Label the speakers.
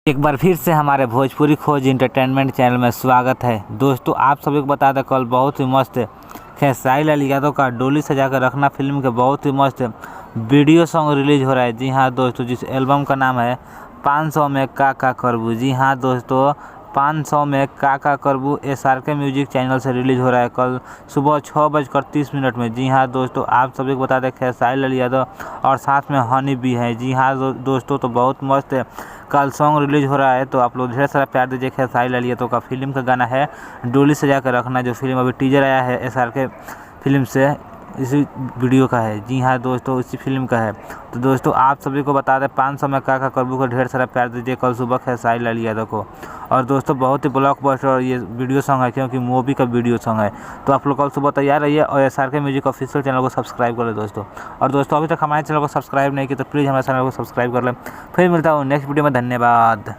Speaker 1: एक बार फिर से हमारे भोजपुरी खोज इंटरटेनमेंट चैनल में स्वागत है। दोस्तों आप सभी को बता दें, कल बहुत ही मस्त खेसारी लाल यादव का डोली सजा कर रखना फिल्म के बहुत ही मस्त वीडियो सॉन्ग रिलीज हो रहा है। जी हाँ दोस्तों, जिस एल्बम का नाम है 500 में का करबू। जी हाँ दोस्तों, 500 में का करबू SRK म्यूजिक चैनल से रिलीज हो रहा है कल सुबह 6:30 में। जी हाँ दोस्तों, आप सभी को बता दें खेसारी लाल यादव और साथ में हनी भी है। जी हाँ दोस्तों, तो बहुत मस्त कल सॉन्ग रिलीज हो रहा है, तो आप लोग ढेर सारा प्यार दीजिए। खेसारी लाल यादव का फिल्म का गाना है डोली सजा कर रखना, जो फिल्म अभी टीजर आया है SRK फिल्म से, इसी वीडियो का है। जी हाँ दोस्तों, इसी फिल्म का है। तो दोस्तों आप सभी को बता दें 500 में का करबू को ढेर सारा प्यार दीजिए कल सुबह खेसारी लाल यादव को। और दोस्तों बहुत ही ब्लॉकबस्टर ये वीडियो सॉन्ग है, क्योंकि मूवी का वीडियो सॉन्ग है। तो आप लोग कल सुबह तैयार रहिए और SRK म्यूजिक ऑफिशियल चैनल को सब्सक्राइब कर ले दोस्तों। और दोस्तों अभी तक हमारे चैनल को सब्सक्राइब नहीं किया तो प्लीज़ हमारे चैनल को सब्सक्राइब कर लें। फिर मिलता हूँ नेक्स्ट वीडियो में। धन्यवाद।